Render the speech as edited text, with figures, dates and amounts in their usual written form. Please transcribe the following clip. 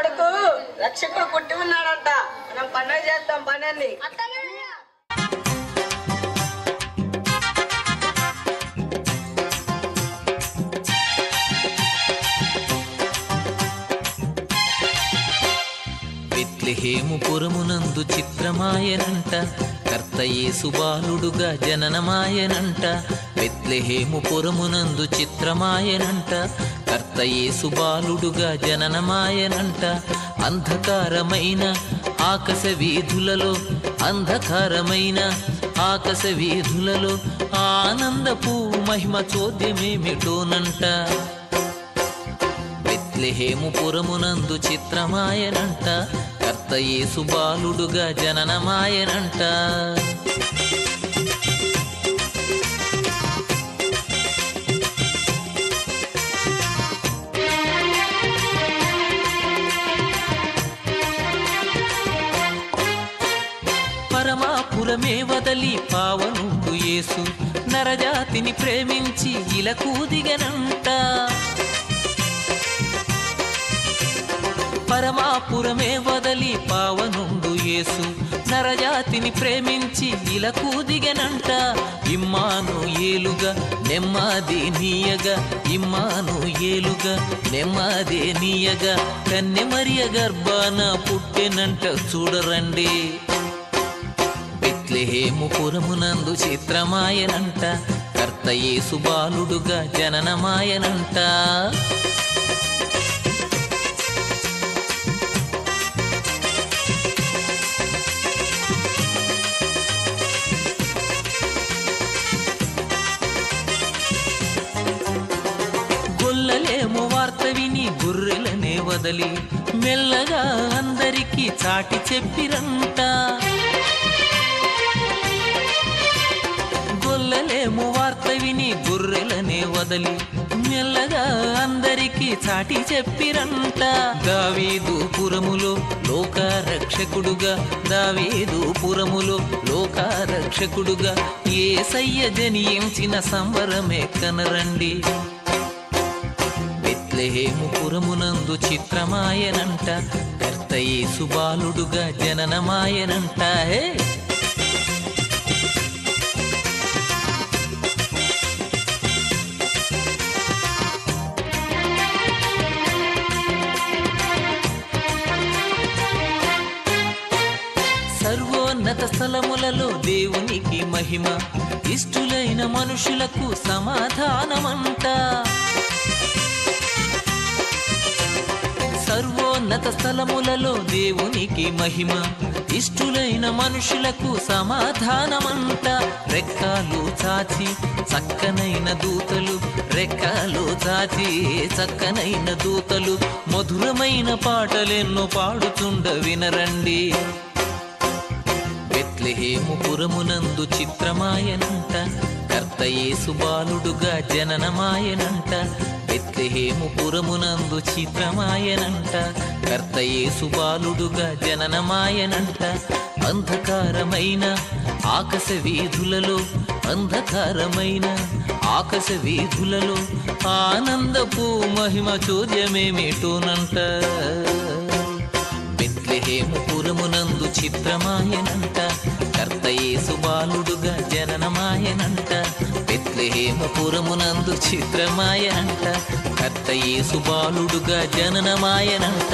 కొడుకు రక్షకుడు పుట్టి ఉన్నాడంట. మనం పండుగ చేద్దాం పని. బెత్లెహేము పురమునందు చిత్రమాయనంట, కర్త యేసు బాలుడుగా జననమాయనంట. బెత్లెహేము పురమునందు చిత్రమాయనంట, కర్త యేసు బాలుడుగా జననమాయనంట. అంధకారమైన ఆకాశ వీధులలో, అంధకారమైన ఆకాశ వీధులలో ఆనందపు మహిమ చోద్యమేమిటోనంట. బెత్లెహేము పురమునందు చిత్రమాయనంట, కర్త యేసు బాలుడుగా జననమాయనంట. పరమాపురమే వదలి పావనుడు యేసు నరజాతిని ప్రేమించి ఇలకూదిగనంట. పరమాపురమే వదలి పావనుడు యేసు నరజాతిని ప్రేమించి ఇలకూదిగనంట. ఇమ్మానుయేలుగా నెమ్మది నీయగా, ఇమ్మానుయేలుగా నెమ్మది నీయగా కన్నె మరియ గర్భాన పుట్టెనంట. చూడరండి, బెత్లెహేము పురమునందు చిత్రమాయనంట, కర్త యేసు బాలుడుగా జననమాయనంట. గొల్లలేమో వార్త విని గొర్రెలనే వదలి మెల్లగా అందరికీ చాటి చెప్పిరంట. గొల్లలేమో వార్త విని గొర్రెలనే వదలి మెల్లగా అందరికీ చాటి చెప్పిరంట. దావీదు పురములో లోకరక్షకుడుగా, దావీదు పురములో లోకరక్షకుడుగా యేసయ్య జనించిన సంబరమే కనరండి. బెత్లెహేము పురమునందు చిత్రమాయనంట, కర్త యేసు బాలుడుగా జననమాయనంట. హే, సర్వోన్నత స్థలములలో దేవునికి మహిమ, ఇష్టులైన మనుషులకు సమాధానమంట. సర్వోన్నత స్థలములలో దేవునికి మహిమ, ఇష్టులైన మనుషులకు సమాధానమంట. రెక్కలు చాచి చక్కనైన దూతలు, రెక్కలు చాచి చక్కనైన దూతలు మధురమైన పాటలెన్నో పాడుచుండ వినరండి. బెత్లెహేము పురమునందు చిత్రమాయనంట, కర్త యేసు బాలుడుగా జననమాయనంట. బెత్లెహేము పురమునందు చిత్రమాయనంట, కర్త యేసు బాలుడుగా జననమాయనంట. అంధకారమైన ఆకాశ వీధులలో, అంధకారమైన ఆకాశ వీధులలో ఆనందపు మహిమ చోద్యమేమిటోనంట. బెత్లెహేము పురమునందు చిత్రమాయనంట, కర్త యేసు బాలుడుగా జననమాయనంట. బెత్లెహేము పురమునందు చిత్రమాయనంట, కర్త యేసు బాలుడుగా జననమాయనంట.